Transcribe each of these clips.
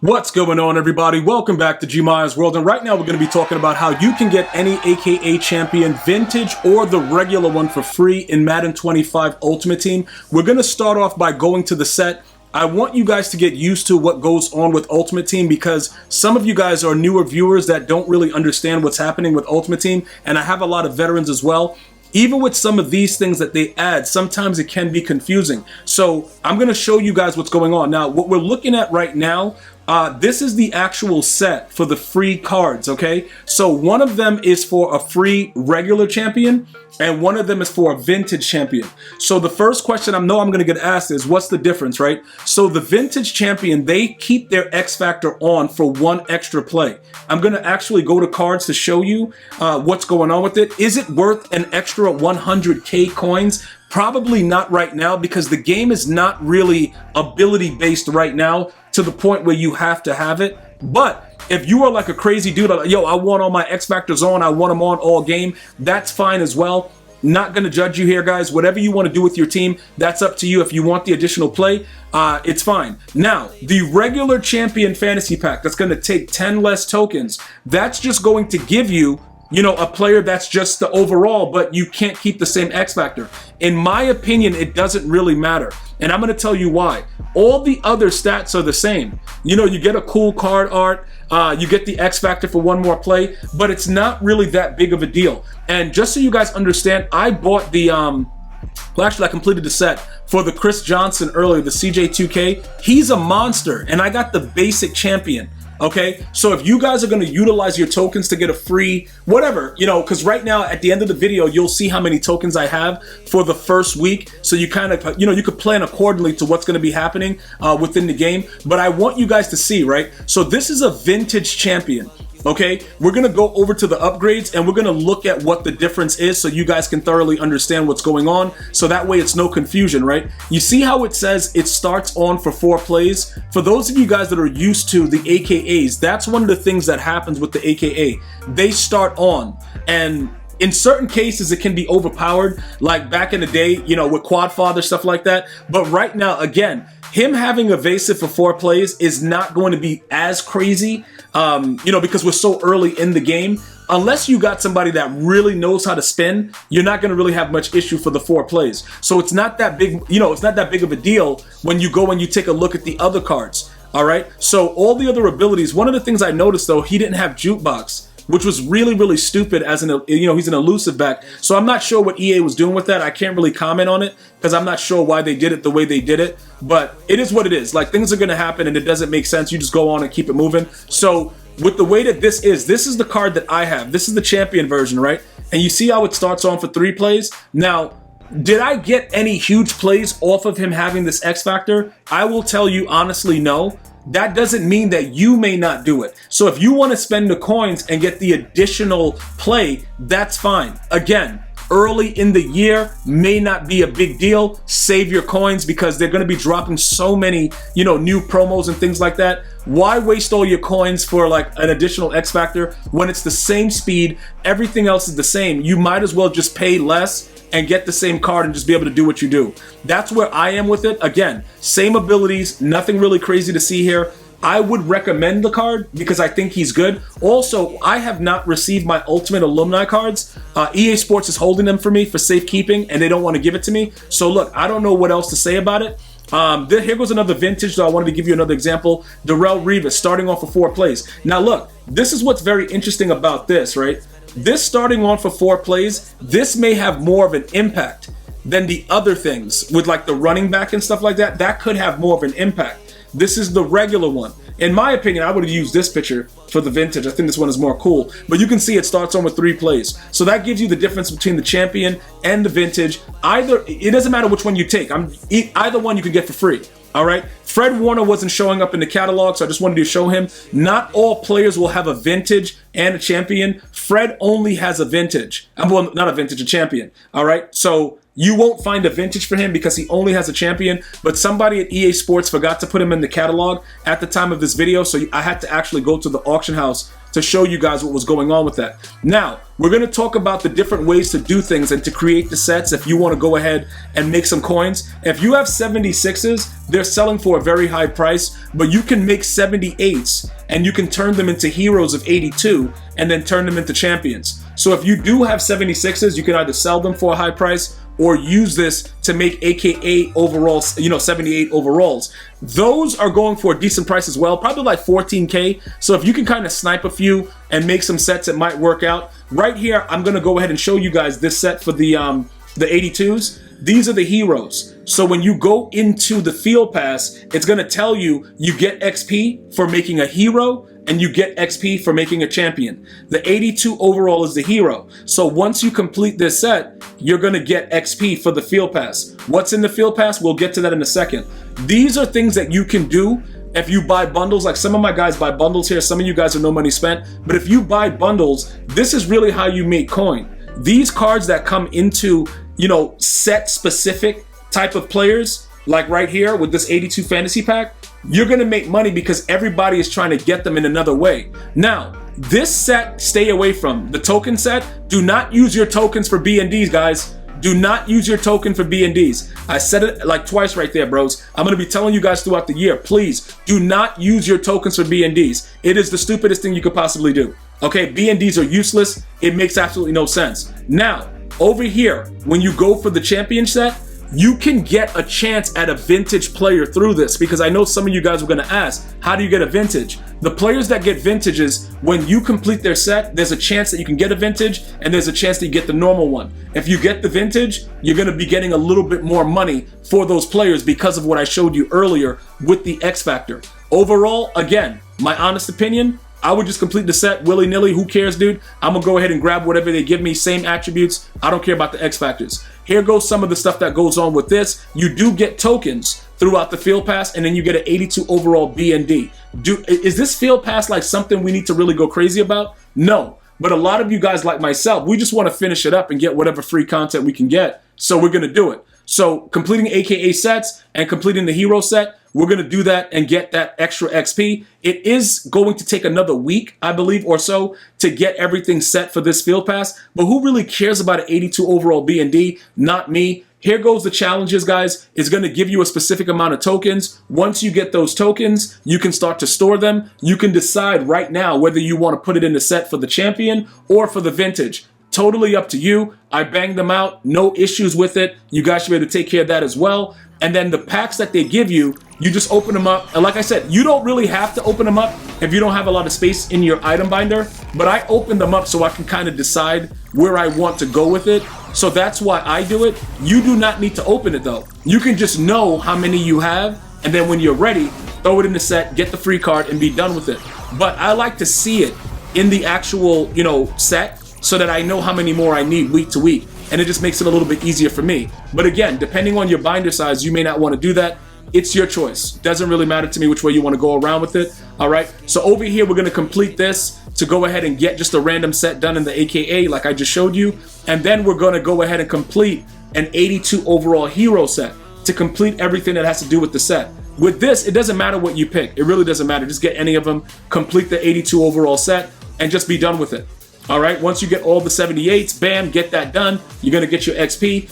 What's going on, everybody? Welcome back to GmiasWorld, and right now we're going to be talking about how you can get any AKA champion, vintage or the regular one, for free in Madden 25 Ultimate Team. We're going to start off by going to the set. I want you guys to get used to what goes on with Ultimate Team because some of you guys are newer viewers that don't really understand what's happening with Ultimate Team, and I have a lot of veterans as well. Even with some of these things that they add, sometimes it can be confusing. So I'm going to show you guys what's going on. Now, what we're looking at right now, this is the actual set for the free cards, okay? So one of them is for a free regular champion, and one of them is for a vintage champion. So the first question I know I'm going to get asked is, what's the difference, right? So the vintage champion, they keep their X Factor on for one extra play. I'm going to actually go to cards to show you what's going on with it. Is it worth an extra 100K coins? Probably not right now, because the game is not really ability based right now to the point where you have to have it. But if you are like a crazy dude, like, yo, I want all my X Factors on, I want them on all game, that's fine as well. Not going to judge you here, guys. Whatever you want to do with your team, that's up to you. If you want the additional play, it's fine. Now, the regular champion fantasy pack, that's going to take 10 less tokens. That's just going to give you, you know, a player that's just the overall, but you can't keep the same X Factor. In my opinion, it doesn't really matter. And I'm going to tell you why. All the other stats are the same. You know, you get a cool card art, you get the X Factor for one more play, but it's not really that big of a deal. And just so you guys understand, I bought the, well, actually, I completed the set for the Chris Johnson earlier, the CJ2K. He's a monster, and I got the basic champion. Okay, so if you guys are going to utilize your tokens to get a free whatever, you know, because right now at the end of the video, you'll see how many tokens I have for the first week. So you kind of, you know, you could plan accordingly to what's going to be happening within the game. But I want you guys to see, right? So this is a vintage champion. Okay, we're going to go over to the upgrades and we're going to look at what the difference is so you guys can thoroughly understand what's going on. So that way it's no confusion, right? You see how it says it starts on for 4 plays? For those of you guys that are used to the AKAs, that's one of the things that happens with the AKA. They start on, and in certain cases, it can be overpowered, like back in the day, you know, with Quad Father, stuff like that. But right now, again, him having evasive for 4 plays is not going to be as crazy, you know, because we're so early in the game. Unless you got somebody that really knows how to spin, you're not going to really have much issue for the 4 plays. So it's not that big, you know, it's not that big of a deal when you go and you take a look at the other cards. All right. So all the other abilities, one of the things I noticed, though, he didn't have jukebox, which was really, really stupid as an, you know, he's an elusive back. So I'm not sure what EA was doing with that. I can't really comment on it because I'm not sure why they did it the way they did it. But it is what it is. Like, things are going to happen and it doesn't make sense. You just go on and keep it moving. So with the way that this is the card that I have. This is the champion version, right? And you see how it starts on for 3 plays? Now, did I get any huge plays off of him having this X Factor? I will tell you honestly, no. That doesn't mean that you may not do it. So if you want to spend the coins and get the additional play, that's fine. Again, early in the year may not be a big deal. Save your coins because they're going to be dropping so many, you know, new promos and things like that. Why waste all your coins for like an additional X Factor when it's the same speed, everything else is the same? You might as well just pay less and get the same card and just be able to do what you do. That's where I am with it. Again, same abilities, nothing really crazy to see here. I would recommend the card because I think he's good. Also, I have not received my Ultimate Alumni cards. EA Sports is holding them for me for safekeeping and they don't want to give it to me. So look, I don't know what else to say about it. Here goes another vintage, so I wanted to give you another example. Darrell Revis starting off for 4 plays. Now look, this is what's very interesting about this, right? This starting on for 4 plays, this may have more of an impact than the other things with like the running back and stuff like that. That could have more of an impact. This is the regular one. In my opinion, I would have used this picture for the vintage. I think this one is more cool. But you can see it starts on with 3 plays. So that gives you the difference between the champion and the vintage. Either, it doesn't matter which one you take. Either one you can get for free. All right. Fred Warner wasn't showing up in the catalog, so I just wanted to show him. Not all players will have a vintage and a champion. Fred only has a vintage. Well, not a vintage, a champion. All right. So you won't find a vintage for him because he only has a champion, but somebody at EA Sports forgot to put him in the catalog at the time of this video, so I had to actually go to the auction house to show you guys what was going on with that. Now, we're going to talk about the different ways to do things and to create the sets if you want to go ahead and make some coins. If you have 76s, they're selling for a very high price, but you can make 78s and you can turn them into heroes of 82 and then turn them into champions. So if you do have 76s, you can either sell them for a high price or use this to make AKA overalls, 78 overalls. Those are going for a decent price as well, probably like 14K. So if you can kind of snipe a few and make some sets, it might work out. Right here, I'm gonna go ahead and show you guys this set for the 82s. These are the heroes. So when you go into the field pass, it's gonna tell you get XP for making a hero and you get XP for making a champion. The 82 overall is the hero. So once you complete this set, you're gonna get XP for the field pass. What's in the field pass? We'll get to that in a second. These are things that you can do if you buy bundles. Like some of my guys buy bundles here. Some of you guys are no money spent. But if you buy bundles, this is really how you make coin. These cards that come into, set specific type of players, like right here with this 82 fantasy pack, you're gonna make money because everybody is trying to get them in another way. Now, this set, stay away from. The token set, do not use your tokens for B&Ds, guys. Do not use your token for B&Ds. I said it like twice right there, bros. I'm gonna be telling you guys throughout the year, please do not use your tokens for B&Ds. It is the stupidest thing you could possibly do. Okay, B&Ds are useless. It makes absolutely no sense. Now, over here, when you go for the champion set, you can get a chance at a vintage player through this, because I know some of you guys were gonna ask, how do you get a vintage? The players that get vintages, when you complete their set, there's a chance that you can get a vintage and there's a chance that you get the normal one. If you get the vintage, you're gonna be getting a little bit more money for those players because of what I showed you earlier with the X Factor. Overall, again, my honest opinion, I would just complete the set willy-nilly. Who cares, dude? I'm gonna go ahead and grab whatever they give me, same attributes. I don't care about the X Factors. Here goes some of the stuff that goes on with this. You do get tokens throughout the field pass, and then you get an 82 overall B&D. Is this field pass like something we need to really go crazy about? No, but a lot of you guys like myself, we just want to finish it up and get whatever free content we can get, so we're gonna do it. So completing AKA sets and completing the hero set, we're going to do that and get that extra XP. It is going to take another week, I believe, or so to get everything set for this field pass. But who really cares about an 82 overall B&D? Not me. Here goes the challenges, guys. It's going to give you a specific amount of tokens. Once you get those tokens, you can start to store them. You can decide right now whether you want to put it in the set for the champion or for the vintage. Totally up to you. I banged them out. No issues with it. You guys should be able to take care of that as well. And then the packs that they give you, you just open them up. And like I said, you don't really have to open them up if you don't have a lot of space in your item binder. But I open them up so I can kind of decide where I want to go with it. So that's why I do it. You do not need to open it though. You can just know how many you have. And then when you're ready, throw it in the set, get the free card, and be done with it. But I like to see it in the actual, set, so that I know how many more I need week to week. And it just makes it a little bit easier for me. But again, depending on your binder size, you may not want to do that. It's your choice. Doesn't really matter to me which way you want to go around with it. All right. So over here, we're going to complete this to go ahead and get just a random set done in the AKA like I just showed you. And then we're going to go ahead and complete an 82 overall hero set to complete everything that has to do with the set. With this, it doesn't matter what you pick. It really doesn't matter. Just get any of them, complete the 82 overall set, and just be done with it. All right, once you get all the 78s, bam, get that done. You're gonna get your XP.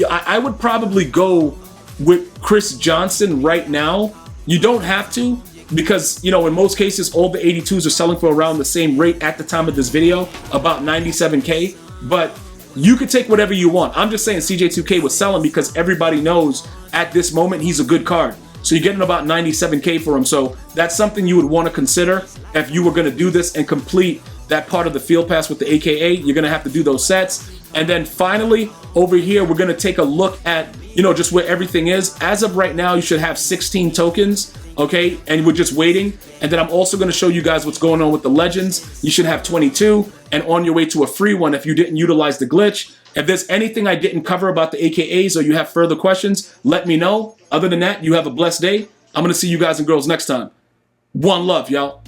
I would probably go with Chris Johnson right now. You don't have to, because in most cases, all the 82s are selling for around the same rate at the time of this video, about 97K. But you could take whatever you want. I'm just saying CJ2K was selling because everybody knows at this moment he's a good card. So you're getting about 97K for him. So that's something you would want to consider if you were gonna do this and complete that part of the field pass with the AKA. You're gonna have to do those sets. And then finally, over here, we're gonna take a look at, just where everything is. As of right now, you should have 16 tokens, okay? And we're just waiting. And then I'm also gonna show you guys what's going on with the legends. You should have 22 and on your way to a free one if you didn't utilize the glitch. If there's anything I didn't cover about the AKAs or you have further questions, let me know. Other than that, you have a blessed day. I'm gonna see you guys and girls next time. One love, y'all.